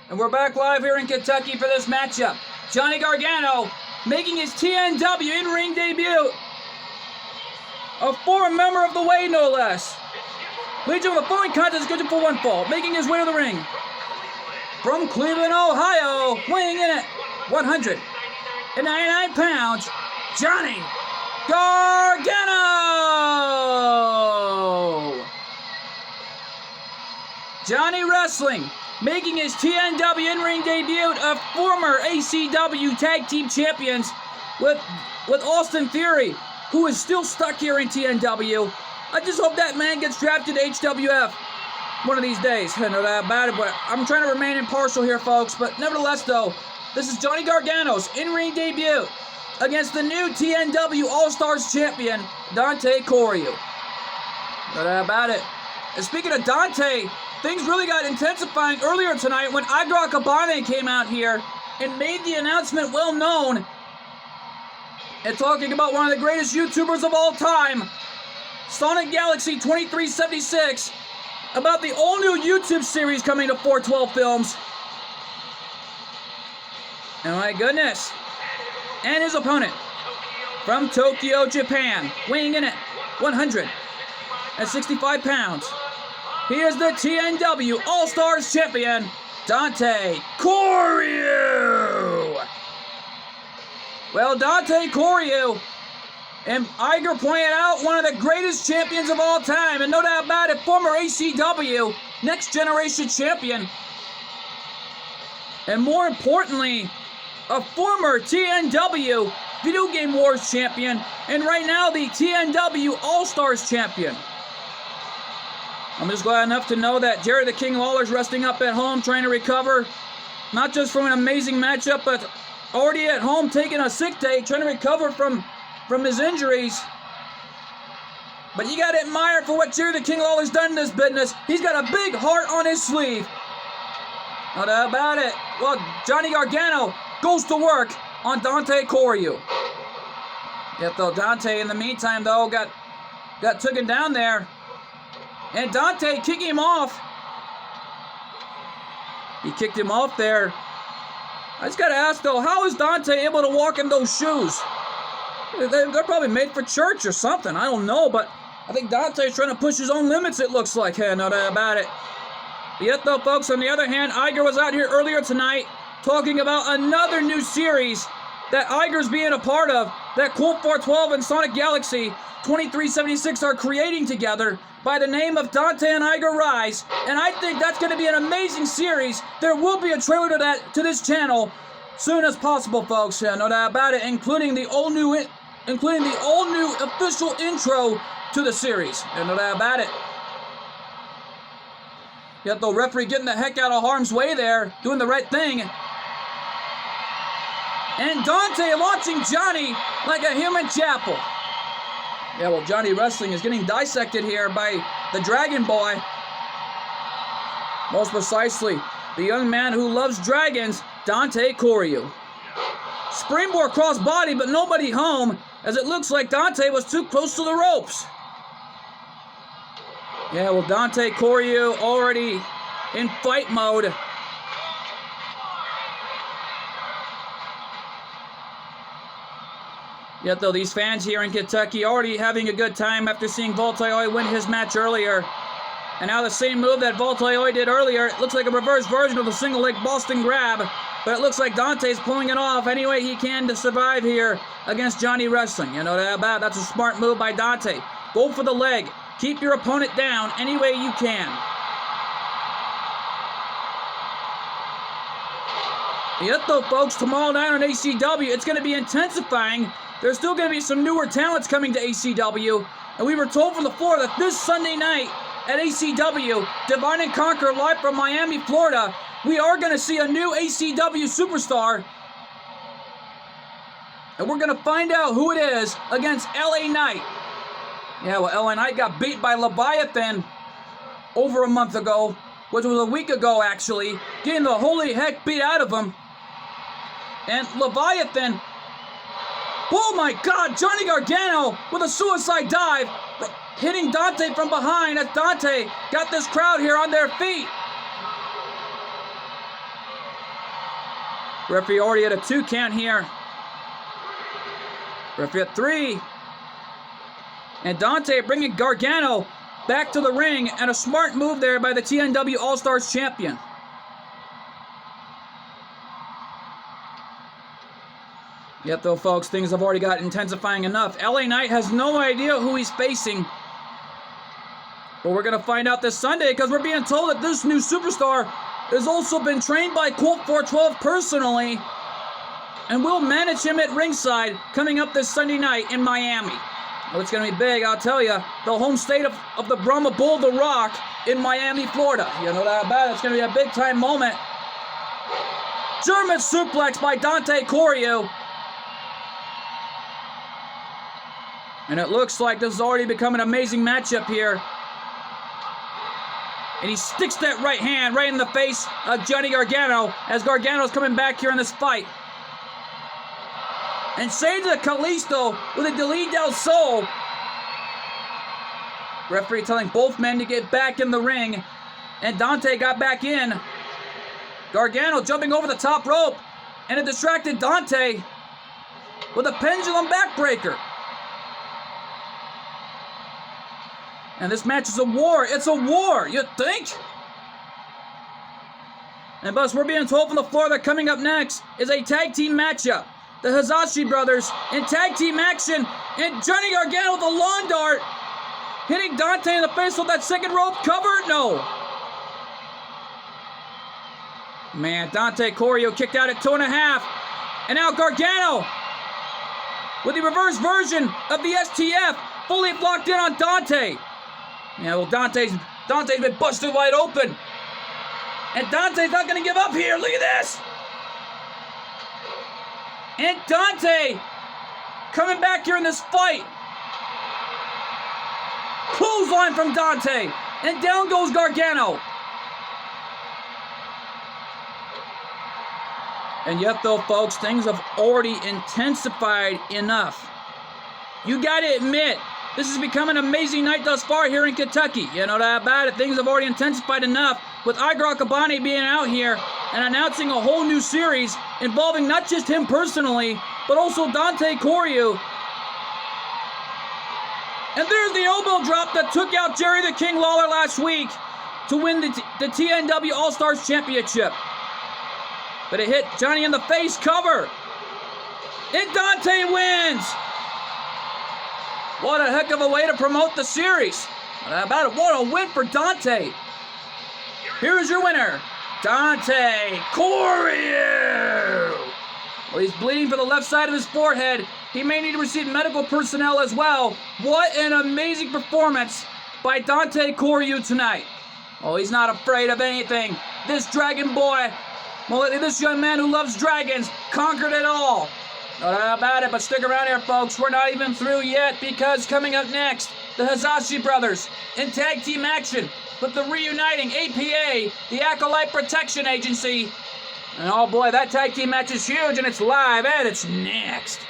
And we're back live here in Kentucky for this matchup. Johnny Gargano making his TNW in-ring debut. A former member of the Way, no less. Legion with the following contest scheduled for one fall, making his way to the ring. From Cleveland, Ohio, weighing in at 199 pounds, Johnny Gargano! Johnny Wrestling, making his TNW in-ring debut, of former ACW Tag Team Champions with Austin Theory, who is still stuck here in TNW. I just hope that man gets drafted to HWF one of these days. I know that about it, but I'm trying to remain impartial here, folks. But nevertheless, though, this is Johnny Gargano's in-ring debut against the new TNW All-Stars champion, Dante Coryu. Know that about it. And speaking of Dante, things really got intensifying earlier tonight when Agra Akabane came out here and made the announcement well known and talking about one of the greatest YouTubers of all time, Sonic Galaxy 2376, about the all-new YouTube series coming to 412 Films. And my goodness. And his opponent from Tokyo, Japan, weighing in at 165 pounds. He is the TNW All-Stars champion, Dante Coryu. Well, Dante Coryu, and Iger pointed out, one of the greatest champions of all time, and no doubt about it, former ACW Next Generation champion, and more importantly, a former TNW Video Game Wars champion, and right now the TNW All-Stars champion. I'm just glad enough to know that Jerry the King Lawler's resting up at home, trying to recover, not just from an amazing matchup, but already at home taking a sick day, trying to recover from his injuries. But you got to admire for what Jerry the King Lawler's done in this business. He's got a big heart on his sleeve. No doubt about it. Well, Johnny Gargano goes to work on Dante Coryu. Yet though Dante, in the meantime, though, got taken down there. And Dante kicking him off. He kicked him off there. I just got to ask, though, how is Dante able to walk in those shoes? They're probably made for church or something. I don't know, but I think Dante's trying to push his own limits, it looks like. Hey, no doubt about it. Yet, though, folks, on the other hand, Iger was out here earlier tonight talking about another new series that Iger's being a part of, that Colt 412 and Sonic Galaxy 2376 are creating together by the name of Dante and Iger Rise, and I think that's going to be an amazing series. There will be a trailer to this channel soon as possible, folks. Yeah, no doubt about it, including the all new official intro to the series. Yeah, no doubt about it. Yet the referee getting the heck out of harm's way there, doing the right thing. And Dante launching Johnny like a human chapel. Yeah, well, Johnny Wrestling is getting dissected here by the Dragon Boy. Most precisely, the young man who loves dragons, Dante Coryu. Springboard cross body, but nobody home, as it looks like Dante was too close to the ropes. Yeah, well, Dante Coryu already in fight mode. Yet, though, these fans here in Kentucky already having a good time after seeing Voltaire win his match earlier. And now the same move that Voltaire did earlier, it looks like a reverse version of the single leg Boston grab. But it looks like Dante's pulling it off any way he can to survive here against Johnny Wrestling. You know that about? That's a smart move by Dante. Go for the leg. Keep your opponent down any way you can. Yet, though, folks, tomorrow night on ACW, it's going to be intensifying. There's still going to be some newer talents coming to ACW. And we were told from the floor that this Sunday night at ACW, Divine and Conquer live from Miami, Florida, we are going to see a new ACW superstar. And we're going to find out who it is against LA Knight. Yeah, well, LA Knight got beat by Leviathan over a month ago, which was a week ago, actually, getting the holy heck beat out of him. And Leviathan, oh my God, Johnny Gargano with a suicide dive, hitting Dante from behind as Dante got this crowd here on their feet. Referee already at a 2 count here. Referee at 3. And Dante bringing Gargano back to the ring, and a smart move there by the TNW All-Stars champion. Yet though, folks, things have already got intensifying enough. LA Knight has no idea who he's facing. But we're going to find out this Sunday, because we're being told that this new superstar has also been trained by Colt 412 personally, and will manage him at ringside coming up this Sunday night in Miami. Well, it's going to be big, I'll tell you. The home state of the Brahma Bull, The Rock, in Miami, Florida. You know that about it. It's going to be a big-time moment. German suplex by Dante Coreo. And it looks like this has already become an amazing matchup here. And he sticks that right hand right in the face of Johnny Gargano as Gargano's coming back here in this fight. And Cedric Kalisto with a Delete del Sol. Referee telling both men to get back in the ring. And Dante got back in. Gargano jumping over the top rope. And a distracted Dante with a pendulum backbreaker. And this match is a war. It's a war, you think? And thus, we're being told from the floor that coming up next is a tag team matchup. The Hazashi brothers in tag team action. And Johnny Gargano with a lawn dart. Hitting Dante in the face with that second rope cover? No. Man, Dante Coreo kicked out at 2.5. And now Gargano with the reverse version of the STF. Fully locked in on Dante. Yeah, well, Dante's been busted wide open. And Dante's not going to give up here. Look at this. And Dante coming back here in this fight. Clothesline from Dante. And down goes Gargano. And yet, though, folks, things have already intensified enough. You got to admit, this has become an amazing night thus far here in Kentucky. You know that about it. Things have already intensified enough with Igor Kabane being out here and announcing a whole new series involving not just him personally, but also Dante Coreo. And there's the elbow drop that took out Jerry the King Lawler last week to win the TNW All-Stars Championship. But it hit Johnny in the face cover. And Dante wins. What a heck of a way to promote the series. What a win for Dante. Here's your winner, Dante Coreo. Well, he's bleeding from the left side of his forehead. He may need to receive medical personnel as well. What an amazing performance by Dante Coreo tonight. Oh, he's not afraid of anything. This dragon boy, well, this young man who loves dragons, conquered it all. No doubt about it, but stick around here, folks. We're not even through yet, because coming up next, the Hazashi brothers in tag team action with the reuniting APA, the Acolyte Protection Agency. And oh boy, that tag team match is huge, and it's live, and it's next.